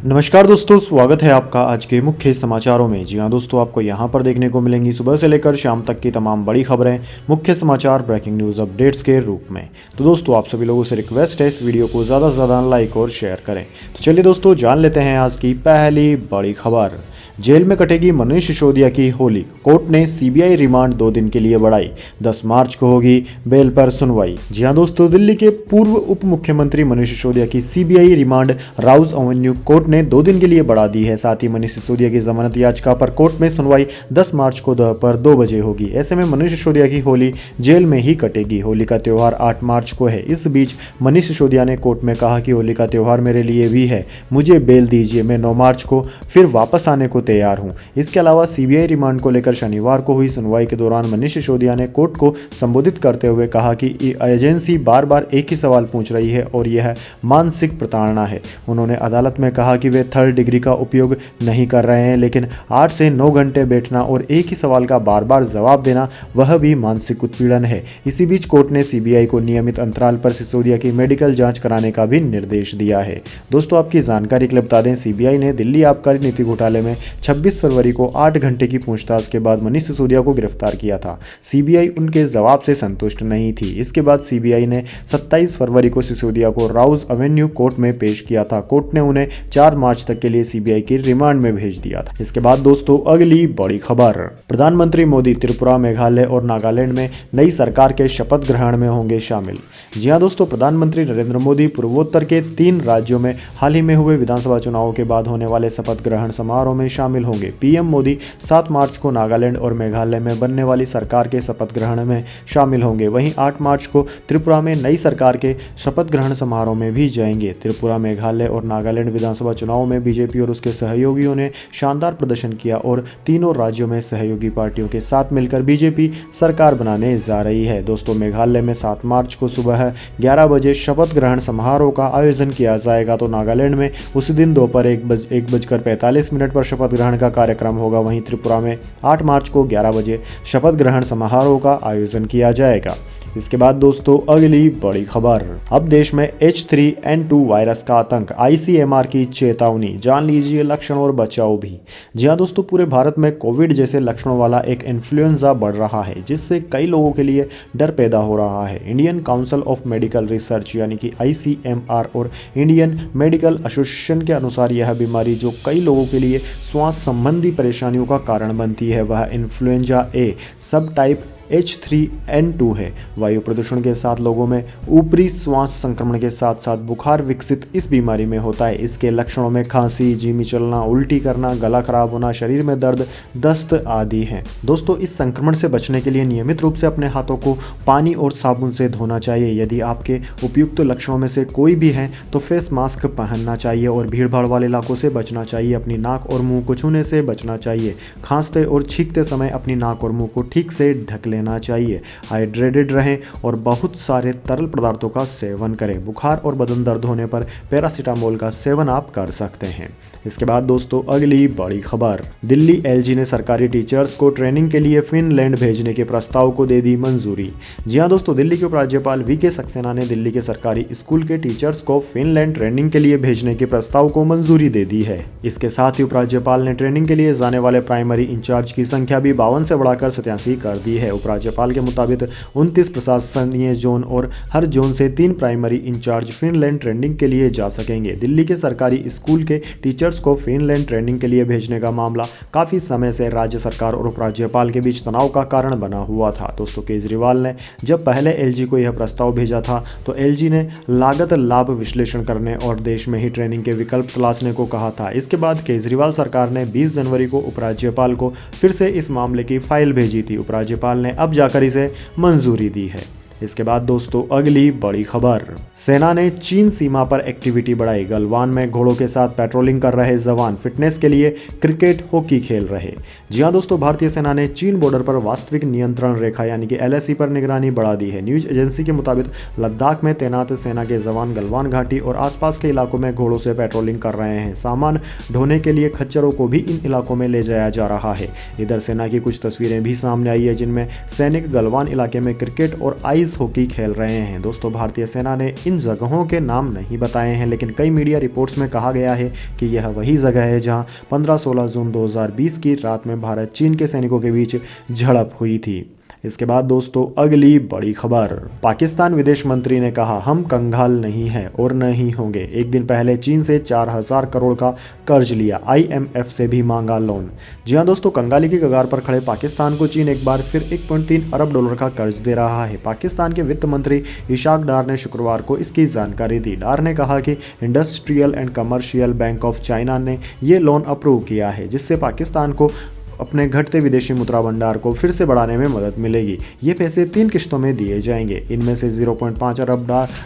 नमस्कार दोस्तों, स्वागत है आपका आज के मुख्य समाचारों में। जी हाँ दोस्तों, आपको यहाँ पर देखने को मिलेंगी सुबह से लेकर शाम तक की तमाम बड़ी खबरें, मुख्य समाचार, ब्रेकिंग न्यूज़ अपडेट्स के रूप में। तो दोस्तों, आप सभी लोगों से रिक्वेस्ट है इस वीडियो को ज़्यादा से ज़्यादा लाइक और शेयर करें। तो चलिए दोस्तों, जान लेते हैं आज की पहली बड़ी खबर। जेल में कटेगी मनीष सिसोदिया की होली, कोर्ट ने सीबीआई रिमांड 2 दिन के लिए बढ़ाई। 10 मार्च को होगी बेल पर सुनवाई। जी हां दोस्तों, दिल्ली के पूर्व उप मुख्यमंत्री मनीष सिसोदिया की CBI remand Rouse Avenue court ने 2 दिन के लिए बढ़ा दी है। साथ ही मनीष सिसोदिया की जमानत याचिका पर कोर्ट में सुनवाई 10 मार्च को दोपहर 2 बजे होगी। ऐसे में मनीष सिसोदिया की होली जेल में ही कटेगी। होली का त्यौहार 8 मार्च को है। इस बीच मनीष सिसोदिया ने कोर्ट में कहा कि होली का त्यौहार मेरे लिए भी है, मुझे बेल दीजिए, मैं 9 मार्च को फिर वापस आने को तैयार हूं। इसके अलावा सीबीआई रिमांड को लेकर शनिवार को हुई सुनवाई के दौरान मनीष सिसोदिया ने कोर्ट को संबोधित करते हुए कहा कि एजेंसी बार बार एक ही सवाल पूछ रही है और यह मानसिक प्रताड़ना है। उन्होंने अदालत में कहा कि वे 3rd डिग्री का उपयोग नहीं कर रहे हैं, लेकिन 8 से 9 घंटे बैठना और एक ही सवाल का बार बार जवाब देना वह भी मानसिक उत्पीड़न है। इसी बीच कोर्ट ने सीबीआई को नियमित अंतराल पर सिसोदिया की मेडिकल जांच कराने का भी निर्देश दिया है। दोस्तों, आपकी जानकारी के लिए बता दें, सीबीआई ने दिल्ली आबकारी नीति घोटाले में 26 फरवरी को 8 घंटे की पूछताछ के बाद मनीष सिसोदिया को गिरफ्तार किया था। सीबीआई उनके जवाब से संतुष्ट नहीं थी। इसके बाद सीबीआई ने 27 फरवरी को सिसोदिया को राउज एवेन्यू कोर्ट में पेश किया था। कोर्ट ने उन्हें 4 मार्च तक के लिए सीबीआई की रिमांड में भेज दिया था। इसके बाद दोस्तों, अगली बड़ी खबर। प्रधानमंत्री मोदी त्रिपुरा, मेघालय और नागालैंड में नई सरकार के शपथ ग्रहण में होंगे शामिल। जी हां दोस्तों, प्रधानमंत्री नरेंद्र मोदी पूर्वोत्तर के 3 राज्यों में हाल ही में हुए विधानसभा चुनावों के बाद होने वाले शपथ ग्रहण समारोह में शामिल होंगे। पीएम मोदी 7 मार्च को नागालैंड और मेघालय में बनने वाली सरकार के शपथ ग्रहण में शामिल होंगे। वहीं 8 मार्च को त्रिपुरा में नई सरकार के शपथ ग्रहण समारोह में भी जाएंगे। त्रिपुरा, मेघालय और नागालैंड विधानसभा चुनाव में बीजेपी और उसके सहयोगियों ने शानदार प्रदर्शन किया और तीनों राज्यों में सहयोगी पार्टियों के साथ मिलकर बीजेपी सरकार बनाने जा रही है। दोस्तों, मेघालय में 7 मार्च को सुबह 11 बजे शपथ ग्रहण समारोह का आयोजन किया जाएगा, तो नागालैंड में उसी दिन दोपहर 1:45 पर शपथ ग्रहण का कार्यक्रम होगा। वहीं त्रिपुरा में 8 मार्च को 11 बजे शपथ ग्रहण समारोह का आयोजन किया जाएगा। इसके बाद दोस्तों, अगली बड़ी खबर। अब देश में H3N2 वायरस का आतंक, आईसीएमआर की चेतावनी। जान लीजिए लक्षण और बचाव भी। जी हाँ दोस्तों, पूरे भारत में कोविड जैसे लक्षणों वाला एक इन्फ्लुएंजा बढ़ रहा है, जिससे कई लोगों के लिए डर पैदा हो रहा है। Indian council of medical research यानी कि आईसीएमआर और इंडियन मेडिकल एसोसिएशन के अनुसार यह बीमारी जो कई लोगों के लिए श्वास संबंधी परेशानियों का कारण बनती है, वह इन्फ्लुएंजा ए सब टाइप H3N2 है। वायु प्रदूषण के साथ लोगों में ऊपरी श्वास संक्रमण के साथ साथ बुखार विकसित इस बीमारी में होता है। इसके लक्षणों में खांसी, धीमी चलना, उल्टी करना, गला खराब होना, शरीर में दर्द, दस्त आदि हैं। दोस्तों, इस संक्रमण से बचने के लिए नियमित रूप से अपने हाथों को पानी और साबुन से धोना चाहिए। यदि आपके उपयुक्त लक्षणों में से कोई भी है तो फेस मास्क पहनना चाहिए और भीड़भाड़ वाले इलाकों से बचना चाहिए। अपनी नाक और मुंह को छूने से बचना चाहिए। खांसते और छींकते समय अपनी नाक और मुंह को ठीक से ढक लेना चाहिए। हाइड्रेटेड रहें और बहुत सारे तरल पदार्थों का सेवन करें। बुखार और बदन दर्द होने पर पैरासीटामोल का सेवन आप कर सकते हैं। इसके बाद दोस्तों, अगली बड़ी खबर। दिल्ली एलजी ने सरकारी टीचर्स को ट्रेनिंग के लिए फिनलैंड भेजने के प्रस्ताव को दे दी मंजूरी। जी हां दोस्तों, दिल्ली के उपराज्यपाल वीके सक्सेना ने दिल्ली के सरकारी स्कूल के टीचर्स को फिनलैंड ट्रेनिंग के लिए भेजने के प्रस्ताव को मंजूरी दे दी है। इसके साथ ही उपराज्यपाल ने ट्रेनिंग के लिए जाने वाले प्राइमरी इंचार्ज की संख्या भी 52 से बढ़ाकर 87 कर दी है। राज्यपाल के मुताबिक 29 प्रशासनीय जोन और हर जोन से 3 प्राइमरी इंचार्ज फिनलैंड ट्रेनिंग के लिए जा सकेंगे। दिल्ली के सरकारी स्कूल के टीचर्स को फिनलैंड ट्रेनिंग के लिए भेजने का मामला काफी समय से राज्य सरकार और उपराज्यपाल के बीच तनाव का कारण बना हुआ था। दोस्तों, केजरीवाल ने जब पहले एलजी को यह प्रस्ताव भेजा था तो एलजी ने लागत लाभ विश्लेषण करने और देश में ही ट्रेनिंग के विकल्प तलाशने को कहा था। इसके बाद केजरीवाल सरकार ने 20 जनवरी को उपराज्यपाल को फिर से इस मामले की फाइल भेजी थी। उपराज्यपाल ने अब जाकर इसे मंजूरी दी है। इसके बाद दोस्तों, अगली बड़ी खबर। सेना ने चीन सीमा पर एक्टिविटी बढ़ाई। गलवान में घोड़ों के साथ पेट्रोलिंग कर रहे जवान फिटनेस के लिए क्रिकेट, हॉकी खेल रहे। जी हां दोस्तों, भारतीय सेना ने चीन बॉर्डर पर वास्तविक नियंत्रण रेखा यानी कि LAC पर निगरानी बढ़ा दी है। न्यूज एजेंसी के मुताबिक लद्दाख में तैनात सेना के जवान गलवान घाटी और आसपास के इलाकों में घोड़ों से पेट्रोलिंग कर रहे हैं। सामान ढोने के लिए खच्चरों को भी इन इलाकों में ले जाया जा रहा है। इधर सेना की कुछ तस्वीरें भी सामने आई है जिनमें सैनिक गलवान इलाके में क्रिकेट और आइस आइस हॉकी खेल रहे हैं। दोस्तों भारतीय सेना ने इन जगहों के नाम नहीं बताए हैं, लेकिन कई मीडिया रिपोर्ट्स में कहा गया है कि यह वही जगह है जहां 15-16 जून 2020 की रात में भारत चीन के सैनिकों के बीच झड़प हुई थी। इसके बाद दोस्तों अगली बड़ी खबर, पाकिस्तान विदेश मंत्री ने कहा हम कंगाल नहीं हैं और नहीं होंगे। एक दिन पहले चीन से 4000 करोड़ का कर्ज लिया, IMF से भी मांगा लोन। जी हां दोस्तों, कंगाली की कगार पर खड़े पाकिस्तान को चीन एक बार फिर 1.3 अरब डॉलर का कर्ज दे रहा है। पाकिस्तान के वित्त मंत्री इशाक डार ने शुक्रवार को इसकी जानकारी दी। डार ने कहा कि industrial and commercial bank of China ने ये लोन अप्रूव किया है, जिससे पाकिस्तान को अपने घटते विदेशी मुद्रा भंडार को फिर से बढ़ाने में मदद मिलेगी। ये पैसे 3 किस्तों में दिए जाएंगे। इनमें से 0.5 अरब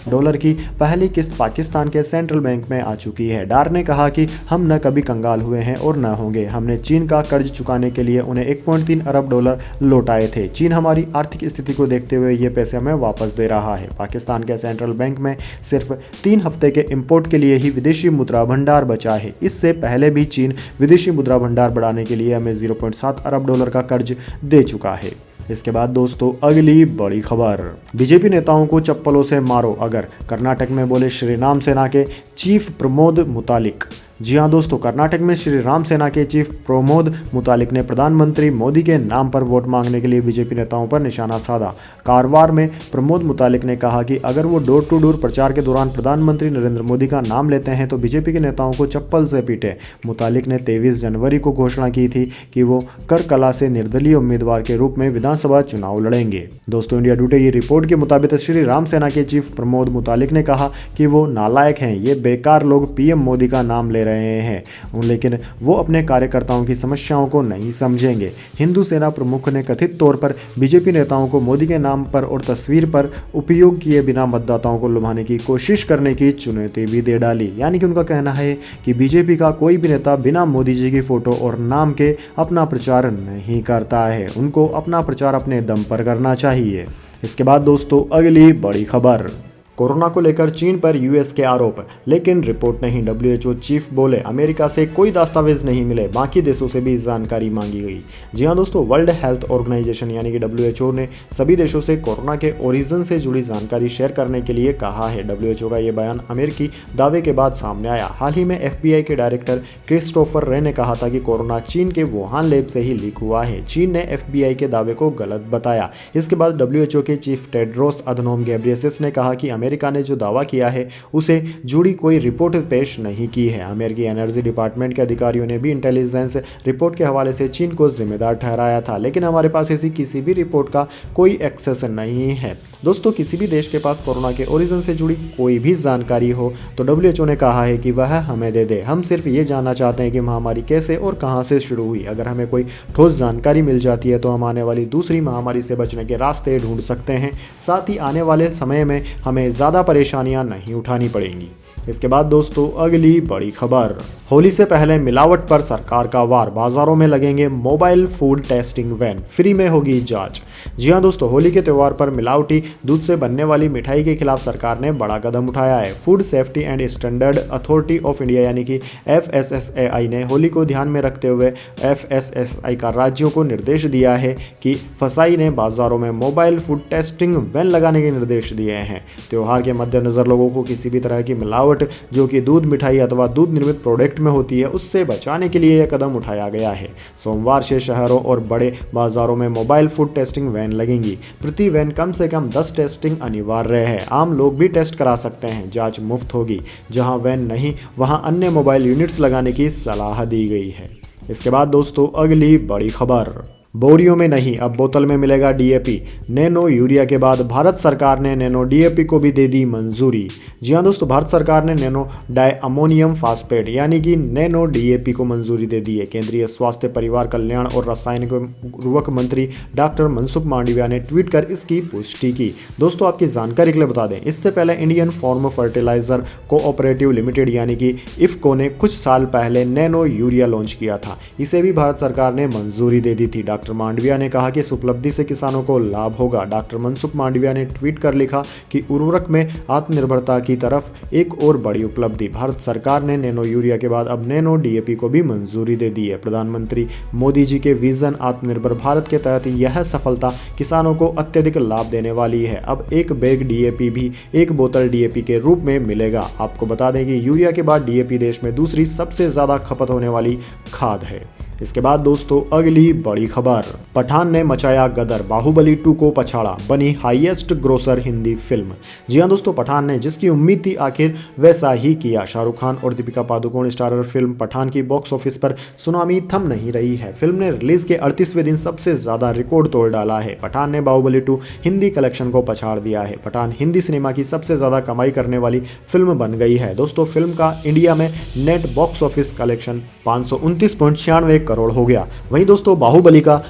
डॉलर की पहली किस्त पाकिस्तान के सेंट्रल बैंक में आ चुकी है। डार ने कहा कि हम न कभी कंगाल हुए हैं और न होंगे। हमने चीन का कर्ज चुकाने के लिए उन्हें 1.3 अरब डॉलर लौटाए थे। चीन हमारी आर्थिक स्थिति को देखते हुए ये पैसे हमें वापस दे रहा है। पाकिस्तान के सेंट्रल बैंक में सिर्फ 3 हफ्ते के इंपोर्ट के लिए ही विदेशी मुद्रा भंडार बचा है। इससे पहले भी चीन विदेशी मुद्रा भंडार बढ़ाने के लिए हमें 0.7 अरब डॉलर का कर्ज दे चुका है। इसके बाद दोस्तों अगली बड़ी खबर, बीजेपी नेताओं को चप्पलों से मारो अगर, कर्नाटक में बोले श्री राम सेना के चीफ प्रमोद मुतालिक। जी हां दोस्तों, कर्नाटक में श्री राम सेना के चीफ प्रमोद मुतालिक ने प्रधानमंत्री मोदी के नाम पर वोट मांगने के लिए बीजेपी नेताओं पर निशाना साधा। कारवार में प्रमोद मुतालिक ने कहा कि अगर वो डोर टू डोर प्रचार के दौरान प्रधानमंत्री नरेंद्र मोदी का नाम लेते हैं तो बीजेपी के नेताओं को चप्पल से पीटे। मुतालिक ने 23 जनवरी को घोषणा की थी कि वो करकला से निर्दलीय उम्मीदवार के रूप में विधानसभा चुनाव लड़ेंगे। दोस्तों इंडिया टुडे की रिपोर्ट के मुताबिक श्री राम सेना के चीफ प्रमोद मुतालिक ने कहा कि वो नालायक हैं, ये बेकार लोग पीएम मोदी का नाम ले रहे हैं, लेकिन वो अपने कार्यकर्ताओं की समस्याओं को नहीं समझेंगे। हिंदू सेना प्रमुख ने कथित तौर पर बीजेपी नेताओं को मोदी के नाम पर और तस्वीर पर उपयोग किए बिना मतदाताओं को लुभाने की कोशिश करने की चुनौती भी दे डाली। यानी कि उनका कहना है कि बीजेपी का कोई भी नेता बिना मोदी जी की फोटो और नाम के अपना प्रचार नहीं करता है, उनको अपना प्रचार अपने दम पर करना चाहिए। इसके बाद दोस्तों अगली बड़ी खबर, कोरोना को लेकर चीन पर यूएस के आरोप, लेकिन रिपोर्ट नहीं। WHO चीफ बोले अमेरिका से कोई दस्तावेज नहीं मिले, बाकी देशों से भी जानकारी मांगी गई। जी हां दोस्तों, वर्ल्ड हेल्थ ऑर्गेनाइजेशन यानी कि WHO ने सभी देशों से कोरोना के ओरिजिन से जुड़ी जानकारी शेयर करने के लिए कहा है। WHO का ये बयान अमेरिकी दावे के बाद सामने आया। हाल ही में FBI के डायरेक्टर क्रिस्टोफर रे ने कहा था कि कोरोना चीन के वुहान लैब से ही लीक हुआ है। चीन ने FBI के दावे को गलत बताया। इसके बाद WHO के चीफ टेड्रोस अधनोम घेब्रेयेसस ने कहा कि अमेरिका ने जो दावा किया है उसे जुड़ी कोई रिपोर्ट पेश नहीं की है। अमेरिकी एनर्जी डिपार्टमेंट के अधिकारियों ने भी इंटेलिजेंस रिपोर्ट के हवाले से चीन को जिम्मेदार ठहराया था, लेकिन हमारे पास ऐसी किसी भी रिपोर्ट का कोई एक्सेस नहीं है। दोस्तों किसी भी देश के पास कोरोना के ओरिजिन से जुड़ी कोई भी जानकारी हो तो WHO ने कहा है कि वह हमें दे दे। हम सिर्फ ये जानना चाहते हैं कि महामारी कैसे और कहां से शुरू हुई। अगर हमें कोई ठोस जानकारी मिल जाती है तो हम आने वाली दूसरी महामारी से बचने के रास्ते ढूंढ सकते हैं। साथ ही आने वाले समय में हमें ज़्यादा परेशानियां नहीं उठानी पड़ेंगी। इसके बाद दोस्तों अगली बड़ी खबर, होली से पहले मिलावट पर सरकार का वार, बाजारों में लगेंगे mobile food testing van, free में होगी जांच। जी हां दोस्तों, होली के त्यौहार पर मिलावटी दूध से बनने वाली मिठाई के खिलाफ सरकार ने बड़ा कदम उठाया है। Food safety and standard authority of India यानी कि FSSAI ने होली को ध्यान में रखते हुए FSSAI का राज्यों को निर्देश दिया है कि फसाई ने बाजारों में मोबाइल फूड टेस्टिंग वैन लगाने के निर्देश दिए हैं। त्यौहार के मद्देनजर लोगों को किसी भी तरह की मिलावट जो कि दूध मिठाई अथवा दूध निर्मित प्रोडक्ट में होती है उससे बचाने के लिए यह कदम उठाया गया है। सोमवार से शहरों और बड़े बाजारों में मोबाइल फूड टेस्टिंग वैन लगेंगी। प्रति वैन कम से कम 10 टेस्टिंग अनिवार्य है। आम लोग भी टेस्ट करा सकते हैं। जांच मुफ्त होगी। जहां वैन नहीं वहां अन्य मोबाइल यूनिट्स लगाने की सलाह दी गई है। इसके बाद दोस्तों अगली बड़ी खबर, बोरियों में नहीं अब बोतल में मिलेगा DAP। नैनो यूरिया के बाद भारत सरकार ने नैनो DAP को भी दे दी मंजूरी। जी हां दोस्तों, भारत सरकार ने नैनो डाई अमोनियम फास्फेट यानी कि नैनो DAP को मंजूरी दे दी है। केंद्रीय स्वास्थ्य परिवार कल्याण और रासायनिक उर्वरक मंत्री डॉक्टर मनसुख मांडविया ने ट्वीट कर इसकी पुष्टि की। दोस्तों आपकी जानकारी के लिए बता दें, इससे पहले Indian farm fertilizer cooperative limited यानी कि IFFCO ने कुछ साल पहले नैनो यूरिया लॉन्च किया था। इसे भी भारत सरकार ने मंजूरी दे दी थी। डॉक्टर मांडविया ने कहा कि इस उपलब्धि से किसानों को लाभ होगा। डॉक्टर मनसुख मांडविया ने ट्वीट कर लिखा कि उर्वरक में आत्मनिर्भरता की तरफ एक और बड़ी उपलब्धि, भारत सरकार ने नैनो यूरिया के बाद अब नैनो डीएपी को भी मंजूरी दे दी है। प्रधानमंत्री मोदी जी के विजन आत्मनिर्भर भारत के तहत यह सफलता किसानों को अत्यधिक लाभ देने वाली है। अब एक बैग डीएपी भी एक बोतल डीएपी के रूप में मिलेगा। आपको बता दें कि यूरिया के बाद डीएपी देश में दूसरी सबसे ज्यादा खपत होने वाली खाद है। इसके बाद दोस्तों अगली बड़ी खबर, पठान ने मचाया गदर, बाहुबली 2 को पछाड़ा, बनी हाईएस्ट ग्रोसर हिंदी फिल्म। जी हां दोस्तों, पठान ने जिसकी उम्मीद थी आखिर वैसा ही किया। शाहरुख खान और दीपिका पादुकोण स्टारर फिल्म पठान की बॉक्स ऑफिस पर सुनामी थम नहीं रही है। फिल्म ने रिलीज के 38वें दिन सबसे ज्यादा रिकॉर्ड तोड़ डाला है। पठान ने बाहुबली 2 हिंदी कलेक्शन को पछाड़ दिया है। पठान हिंदी सिनेमा की सबसे ज्यादा कमाई करने वाली फिल्म बन गई है। दोस्तों फिल्म का इंडिया में net box office collection 529.96 crore हो गया। वहीं दोस्तों बाहुबली का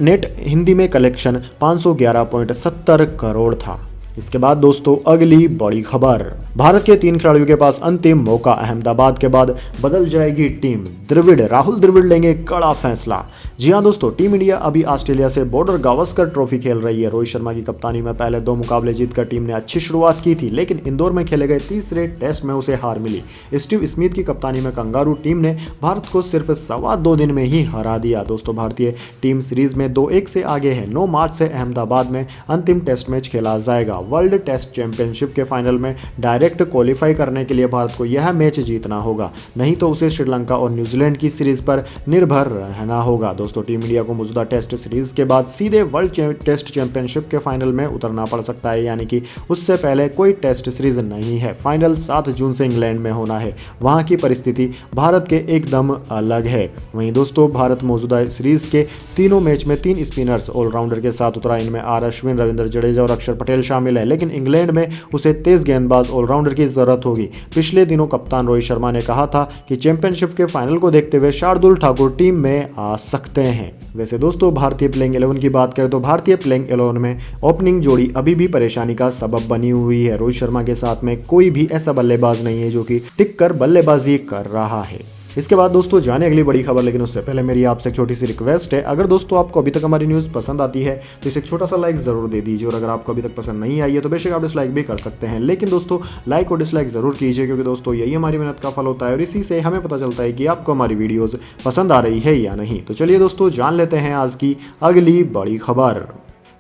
नेट हिंदी में कलेक्शन 511.70 करोड़ था। इसके बाद दोस्तों अगली बड़ी खबर, भारत के 3 खिलाड़ियों के पास अंतिम मौका, अहमदाबाद के बाद बदल जाएगी टीम, द्रविड़ राहुल द्रविड़ लेंगे कड़ा फैसला। जी हां दोस्तों, टीम इंडिया अभी ऑस्ट्रेलिया से बॉर्डर गावस्कर ट्रॉफी खेल रही है। रोहित शर्मा की कप्तानी में पहले 2 मुकाबले जीतकर टीम ने अच्छी शुरुआत की थी, लेकिन इंदौर में खेले गए तीसरे टेस्ट में उसे हार मिली। स्टीव स्मिथ की कप्तानी में कंगारू टीम ने भारत को सिर्फ 2.25 दिन में ही हरा दिया। दोस्तों भारतीय टीम सीरीज में 2-1 से आगे है। 9 मार्च से अहमदाबाद में अंतिम टेस्ट मैच खेला जाएगा। वर्ल्ड टेस्ट चैंपियनशिप के फाइनल में डायरेक्ट क्वालिफाई करने के लिए भारत को यह मैच जीतना होगा, नहीं तो उसे श्रीलंका और न्यूजीलैंड की सीरीज पर निर्भर रहना होगा। दोस्तों टीम इंडिया को मौजूदा टेस्ट सीरीज के बाद सीधे वर्ल्ड टेस्ट चैंपियनशिप के फाइनल में उतरना पड़ सकता है, यानी कि उससे पहले कोई टेस्ट सीरीज नहीं है। फाइनल 7 जून से इंग्लैंड में होना है। वहां की परिस्थिति भारत के एकदम अलग है। वहीं दोस्तों भारत मौजूदा सीरीज के तीनों मैच में 3 स्पिनर्स ऑलराउंडर के साथ उतरा। इनमें आर अश्विन, रविंद्र जडेजा और अक्षर पटेल शामिल है, लेकिन इंग्लैंड में उसे तेज गेंदबाज ऑलराउंडर की जरूरत होगी। पिछले दिनों कप्तान रोहित शर्मा ने कहा था कि चैंपियनशिप के फाइनल को देखते हुए शार्दुल ठाकुर टीम में आ सकते हैं। वैसे दोस्तों भारतीय प्लेइंग 11 की बात करें तो भारतीय प्लेइंग 11 में ओपनिंग जोड़ी अभी भी परेशानी का सबब बनी हुई है। रोहित शर्मा के साथ में कोई भी ऐसा बल्लेबाज नहीं है जो कि टिक कर बल्लेबाजी कर रहा है। इसके बाद दोस्तों जाने अगली बड़ी खबर, लेकिन उससे पहले मेरी आपसे एक छोटी सी रिक्वेस्ट है, अगर दोस्तों आपको अभी तक हमारी न्यूज़ पसंद आती है तो इसे एक छोटा सा लाइक जरूर दे दीजिए, और अगर आपको अभी तक पसंद नहीं आई है तो बेशक आप डिसलाइक भी कर सकते हैं, लेकिन दोस्तों लाइक और डिसलाइक जरूर कीजिए, क्योंकि दोस्तों यही हमारी मेहनत का फल होता है और इसी से हमें पता चलता है कि आपको हमारी वीडियोज़ पसंद आ रही है या नहीं। तो चलिए दोस्तों जान लेते हैं आज की अगली बड़ी खबर।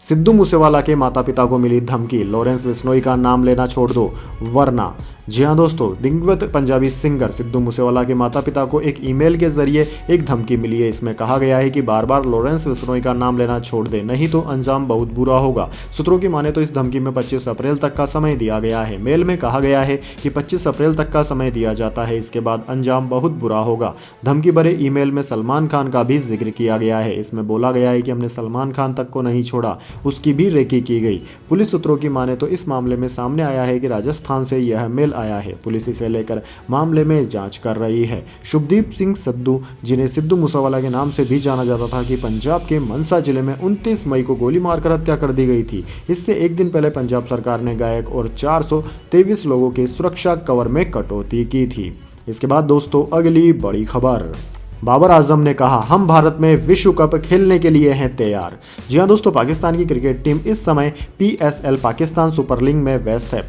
सिद्धू मूसेवाला के माता पिता को मिली धमकी, लॉरेंस बिश्नोई का नाम लेना छोड़ दो वरना। जी हाँ दोस्तों, दिग्गज पंजाबी सिंगर सिद्धू मूसेवाला के माता पिता को एक ईमेल के जरिए एक धमकी मिली है। इसमें कहा गया है कि बार बार लॉरेंस बिश्नोई का नाम लेना छोड़ दे, नहीं तो अंजाम बहुत बुरा होगा। सूत्रों की माने तो इस धमकी में 25 अप्रैल तक का समय दिया गया है। मेल में कहा गया है कि 25 अप्रैल तक का समय दिया जाता है, इसके बाद अंजाम बहुत बुरा होगा। धमकी भरे ईमेल में सलमान खान का भी जिक्र किया गया है। इसमें बोला गया है कि हमने सलमान खान तक को नहीं छोड़ा, उसकी भी रेकी की गई। पुलिस सूत्रों की माने तो इस मामले में सामने आया है कि राजस्थान से यह मेल आया है। पुलिस इसे लेकर मामले में जांच कर रही है। शुभदीप सिंह सिद्धू, जिन्हें सिद्धू मूसेवाला के नाम से भी जाना जाता था, कि पंजाब के मनसा जिले में 29 मई को गोली मारकर हत्या कर दी गई थी। इससे एक दिन पहले पंजाब सरकार ने गायक और 423 लोगों के सुरक्षा कवर में कटौती की थी। इसके बाद दोस्तों अगली बड़ी खबर, बाबर आजम ने कहा हम भारत में विश्व कप खेलने के लिए हैं तैयार। जी हां दोस्तों, पाकिस्तान की क्रिकेट टीम इस समय PSL पाकिस्तान सुपर लीग में व्यस्त है।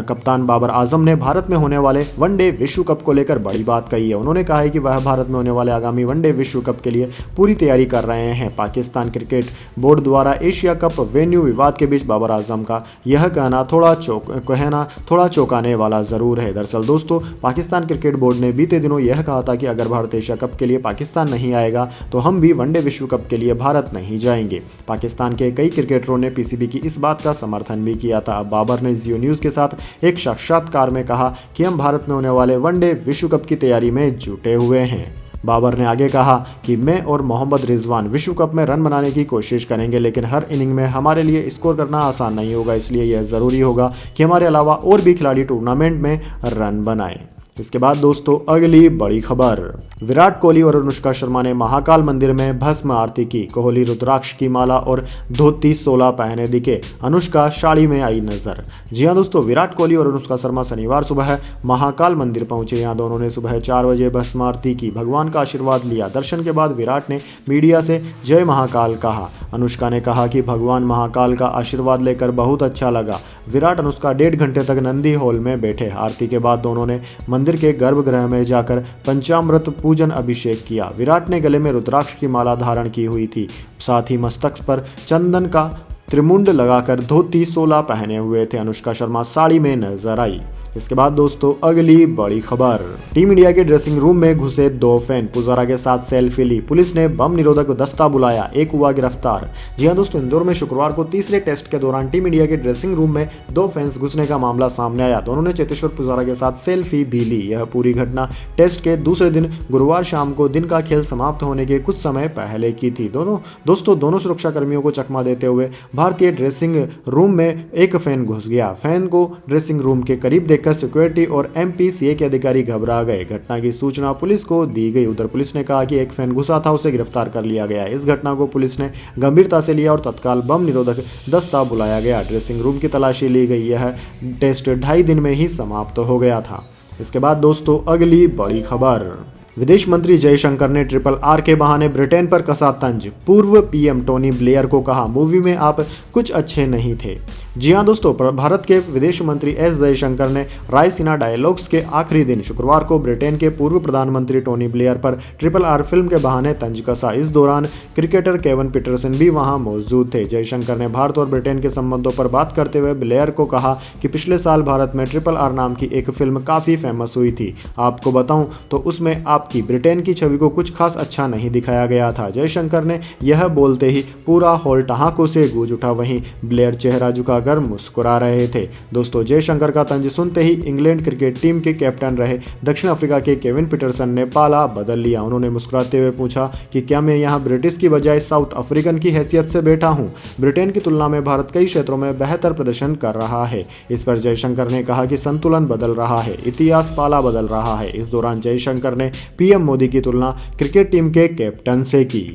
कप्तान बाबर आजम ने भारत में होने वाले वनडे विश्व कप को लेकर बड़ी बात कही है। उन्होंने कहा है कि वह भारत में होने वाले आगामी वनडे विश्व कप के लिए पूरी तैयारी कर रहे हैं। पाकिस्तान क्रिकेट बोर्ड द्वारा एशिया कप वेन्यू विवाद के बीच बाबर आजम का यह कहना थोड़ा चौंकाने वाला जरूर है। दरअसल दोस्तों पाकिस्तान क्रिकेट बोर्ड ने बीते दिनों यह कहा था कि अगर भारत एशिया कप के लिए पाकिस्तान नहीं आएगा तो हम भी वनडे विश्व कप के लिए भारत नहीं जाएंगे। पाकिस्तान के कई क्रिकेटरों ने PCB की इस बात का समर्थन भी किया था। अब बाबर ने जियो न्यूज़ के साथ एक साक्षात्कार में कहा कि हम भारत में होने वाले वनडे विश्व कप की तैयारी में जुटे हुए हैं। बाबर ने आगे कहा कि मैं और मोहम्मद रिजवान विश्व कप में रन बनाने की कोशिश करेंगे, लेकिन हर इनिंग में हमारे लिए स्कोर करना आसान नहीं होगा, इसलिए यह ज़रूरी होगा कि हमारे अलावा और भी खिलाड़ी टूर्नामेंट में रन बनाएं। इसके बाद दोस्तों अगली बड़ी खबर, विराट कोहली और अनुष्का शर्मा ने महाकाल मंदिर में भस्म आरती की। कोहली रुद्राक्ष की माला और धोती 16 पहने दिखे, अनुष्का साड़ी में आई नजर। जी हां दोस्तों, विराट कोहली और अनुष्का शर्मा शनिवार सुबह महाकाल मंदिर पहुंचे। यहां दोनों ने सुबह 4 बजे भस्म आरती की, भगवान का आशीर्वाद लिया। दर्शन के बाद विराट ने मीडिया से जय महाकाल कहा। अनुष्का ने कहा कि भगवान महाकाल का आशीर्वाद लेकर बहुत अच्छा लगा। विराट अनुष्का 1.5 घंटे तक नंदी हॉल में बैठे। आरती के बाद दोनों ने मंदिर के गर्भगृह में जाकर पंचामृत पूजन अभिषेक किया। विराट ने गले में रुद्राक्ष की माला धारण की हुई थी, साथ ही मस्तक पर चंदन का त्रिमुंड लगाकर धोती 16 पहने हुए थे। अनुष्का शर्मा साड़ी में नजर आई। इसके बाद दोस्तों अगली बड़ी खबर, टीम इंडिया के ड्रेसिंग रूम में घुसे 2 फैन, पुजारा के साथ सेल्फी ली। पुलिस ने बम निरोधक दस्ता बुलाया, एक हुआ गिरफ्तार। जी हां दोस्तों, इंदौर में शुक्रवार को तीसरे टेस्ट के दौरान टीम इंडिया के ड्रेसिंग रूम में 2 फैंस घुसने का मामला सामने आया। दोनों ने चेतेश्वर पुजारा के साथ सेल्फी भी ली। यह पूरी घटना टेस्ट के दूसरे दिन गुरुवार शाम को दिन का खेल समाप्त होने के कुछ समय पहले की थी। दोनों सुरक्षा कर्मियों को चकमा देते हुए भारतीय ड्रेसिंग रूम में एक फैन घुस गया। फैन को ड्रेसिंग रूम के करीब देखकर सिक्योरिटी और एमपीसीए के अधिकारी घबरा गए। घटना की सूचना पुलिस को दी गई। उधर पुलिस ने कहा कि एक फैन घुसा था, उसे गिरफ्तार कर लिया गया। इस घटना को पुलिस ने गंभीरता से लिया और तत्काल बम निरोधक दस्ता बुलाया गया। ड्रेसिंग रूम की तलाशी ली गई। यह टेस्ट 2.5 दिन में ही समाप्त हो गया था। इसके बाद दोस्तों अगली बड़ी खबर, विदेश मंत्री जयशंकर ने RRR के बहाने ब्रिटेन पर कसा तंज। पूर्व पीएम टोनी ब्लेयर को कहा, मूवी में आप कुछ अच्छे नहीं थे। जी हां दोस्तों, भारत के विदेश मंत्री एस जयशंकर ने रायसीना डायलॉग्स के आखिरी दिन शुक्रवार को ब्रिटेन के पूर्व प्रधानमंत्री टोनी ब्लेयर पर RRR फिल्म के बहाने तंज कसा। इस दौरान क्रिकेटर केवन पीटरसन भी वहां मौजूद थे। जयशंकर ने भारत और ब्रिटेन के संबंधों पर बात करते हुए ब्लेयर को कहा कि पिछले साल भारत में RRR नाम की एक फिल्म काफी फेमस हुई थी। आपको बताऊं तो उसमें आपकी ब्रिटेन की छवि को कुछ खास अच्छा नहीं दिखाया गया था। जयशंकर ने यह बोलते ही पूरा हॉल ठहाकों से गूंज उठा। वहीं ब्लेयर चेहरा झुकाकर मुस्कुरा रहे थे। दोस्तों, जयशंकर का तंज सुनते ही इंग्लैंड क्रिकेट टीम के कैप्टन रहे दक्षिण अफ्रीका के केविन पीटरसन ने पाला बदल लिया। उन्होंने मुस्कुराते हुए पूछा कि क्या मैं यहाँ ब्रिटिश की बजाय साउथ अफ्रीकन की हैसियत से बैठा हूँ। ब्रिटेन की तुलना में भारत कई क्षेत्रों में बेहतर प्रदर्शन कर रहा है। इस पर जयशंकर ने कहा कि संतुलन बदल रहा है, इतिहास पाला बदल रहा है। इस दौरान जयशंकर ने पीएम मोदी की तुलना क्रिकेट टीम के कैप्टन से की।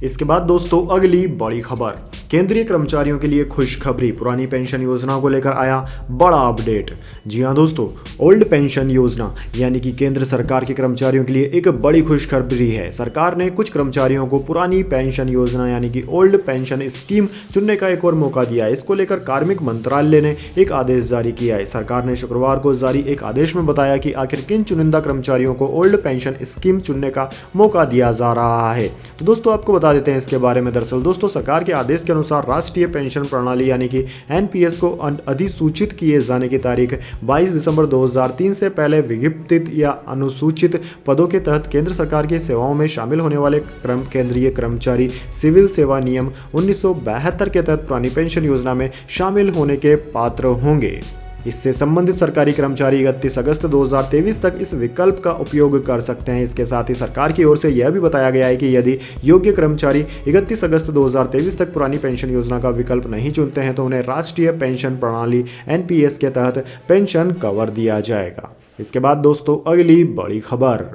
इसके बाद दोस्तों अगली बड़ी खबर, केंद्रीय कर्मचारियों के लिए खुशखबरी, पुरानी पेंशन योजना को लेकर आया बड़ा अपडेट। जी हां दोस्तों, ओल्ड पेंशन योजना यानी कि केंद्र सरकार के कर्मचारियों के लिए एक बड़ी खुशखबरी है। सरकार ने कुछ कर्मचारियों को पुरानी पेंशन योजना यानी कि ओल्ड पेंशन स्कीम चुनने का एक और मौका दिया है। इसको लेकर कार्मिक मंत्रालय ने एक आदेश जारी किया है। सरकार ने शुक्रवार को जारी एक आदेश में बताया कि आखिर किन चुनिंदा कर्मचारियों को ओल्ड पेंशन स्कीम चुनने का मौका दिया जा रहा है। तो दोस्तों आपको बता देते हैं इसके बारे में। दरअसल दोस्तों, सरकार के आदेश के अनुसार राष्ट्रीय पेंशन प्रणाली यानी कि एनपीएस को अधिसूचित किए जाने की तारीख 22 दिसंबर 2003 से पहले विज्ञप्तित या अनुसूचित पदों के तहत केंद्र सरकार की सेवाओं में शामिल होने वाले केंद्रीय कर्मचारी सिविल सेवा नियम 1972 के तहत पुरानी पेंशन योजना में शामिल होने के पात्र होंगे। इससे संबंधित सरकारी कर्मचारी 31 अगस्त 2023 तक इस विकल्प का उपयोग कर सकते हैं। इसके साथ ही सरकार की ओर से यह भी बताया गया है कि यदि योग्य कर्मचारी 31 अगस्त 2023 तक पुरानी पेंशन योजना का विकल्प नहीं चुनते हैं तो उन्हें राष्ट्रीय पेंशन प्रणाली एनपीएस के तहत पेंशन कवर दिया जाएगा। इसके बाद दोस्तों अगली बड़ी खबर,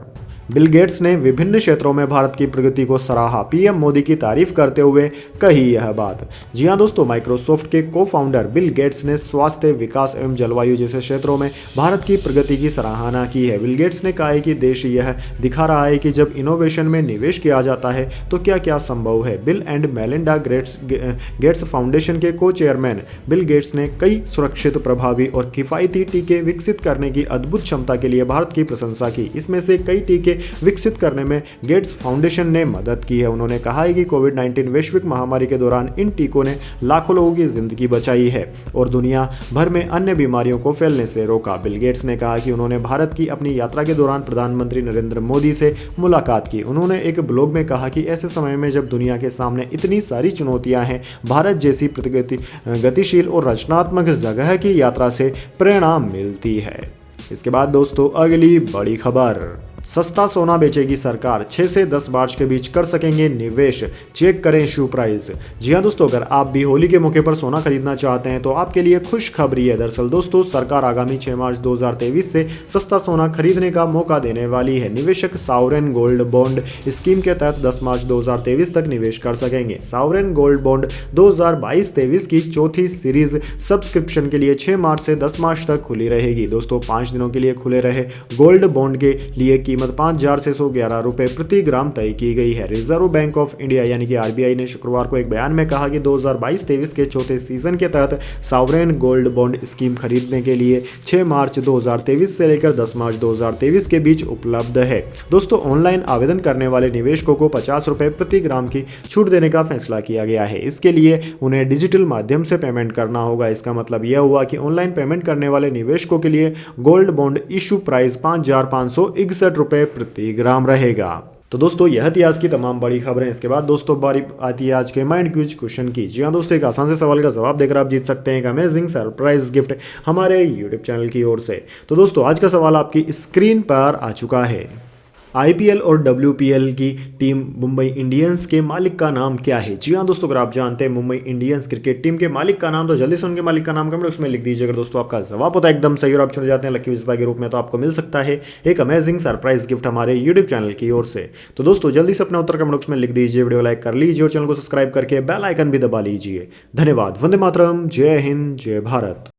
बिल गेट्स ने विभिन्न क्षेत्रों में भारत की प्रगति को सराहा। पीएम मोदी की तारीफ करते हुए कही यह बात। जी हां दोस्तों, माइक्रोसॉफ्ट के को-फाउंडर बिल गेट्स ने स्वास्थ्य, विकास एवं जलवायु जैसे क्षेत्रों में भारत की प्रगति की सराहना की है। बिल गेट्स ने कहा है कि देश यह दिखा रहा है कि जब इनोवेशन में निवेश किया जाता है तो क्या क्या संभव है। Bill and Melinda Gates foundation के को चेयरमैन बिल गेट्स ने कई सुरक्षित, प्रभावी और किफायती टीके विकसित करने की अद्भुत क्षमता के लिए भारत की प्रशंसा की। इसमें से कई टीके विकसित करने में गेट्स फाउंडेशन ने मदद की है। उन्होंने कहा है कि कोविड-19 वैश्विक महामारी के दौरान इन टीकों ने लाखों लोगों की जिंदगी बचाई है और दुनिया भर में अन्य बीमारियों को फैलने से रोका। बिल गेट्स ने कहा कि उन्होंने भारत की अपनी यात्रा के दौरान प्रधानमंत्री नरेंद्र मोदी से मुलाकात की। उन्होंने एक ब्लॉग में कहा कि ऐसे समय में जब दुनिया के सामने इतनी सारी चुनौतियां हैं, भारत जैसी गतिशील और रचनात्मक जगह की यात्रा से प्रेरणा मिलती है। इसके बाद दोस्तों अगली बड़ी खबर, सस्ता सोना बेचेगी सरकार, 6 से 10 मार्च के बीच कर सकेंगे निवेश, चेक करें इशू प्राइस। जी हाँ दोस्तों, अगर आप भी होली के मौके पर सोना खरीदना चाहते हैं तो आपके लिए खुशखबरी है। दरअसल दोस्तों, सरकार आगामी 6 मार्च 2023 से सस्ता सोना खरीदने का मौका देने वाली है। निवेशक सावरेन गोल्ड बॉन्ड स्कीम के तहत 10 मार्च 2023 तक निवेश कर सकेंगे। सावरेन गोल्ड बॉन्ड 2022-23 की चौथी सीरीज सब्सक्रिप्शन के लिए 6 मार्च से 10 मार्च तक खुली रहेगी। दोस्तों, 5 दिनों के लिए खुले रहे गोल्ड बॉन्ड के लिए कीमत 5,611 रुपए प्रति ग्राम तय की गई है। रिजर्व बैंक ऑफ इंडिया यानी कि आरबीआई ने शुक्रवार को एक बयान में कहा कि 2022-23 के चौथे सीजन के तहत सावरेन गोल्ड बॉन्ड स्कीम खरीदने के लिए 6 मार्च 2023 से लेकर 10 मार्च 2023 के बीच उपलब्ध है। दोस्तों, ऑनलाइन आवेदन करने वाले निवेशकों को 50 रुपए प्रति ग्राम की छूट देने का फैसला किया गया है। इसके लिए उन्हें डिजिटल माध्यम से पेमेंट करना होगा। इसका मतलब यह हुआ कि ऑनलाइन पेमेंट करने वाले निवेशकों के लिए गोल्ड बॉन्ड इशू प्राइस 5,561 रुपए प्रति ग्राम रहेगा। तो दोस्तों, यह थी आज की तमाम बड़ी खबरें। इसके बाद दोस्तों बारी आती है आज के माइंड क्विज क्वेश्चन की। जी हाँ दोस्तों, एक आसान से सवाल का जवाब देकर आप जीत सकते हैं एक अमेजिंग सरप्राइज गिफ्ट हमारे यूट्यूब चैनल की ओर से। तो दोस्तों, आज का सवाल आपकी स्क्रीन पर आ चुका है। आईपीएल और डब्ल्यूपीएल की टीम मुंबई इंडियंस के मालिक का नाम क्या है? जी हाँ दोस्तों, अगर आप जानते हैं मुंबई इंडियंस क्रिकेट टीम के मालिक का नाम, तो जल्दी से उनके मालिक का नाम कमेंट उसमें लिख दीजिए। अगर दोस्तों आपका जवाब होता है एकदम सही और आप चुने जाते हैं लकी विजेता के रूप में, तो आपको मिल सकता है एक अमेजिंग सरप्राइज गिफ्ट हमारे यूट्यूब चैनल की ओर से। तो दोस्तों, जल्दी से अपना उत्तर कमेंट बॉक्स में लिख दीजिए, वीडियो लाइक कर लीजिए और चैनल को सब्सक्राइब करके बेल आइकन भी दबा लीजिए। धन्यवाद। वंदे मातरम। जय हिंद, जय भारत।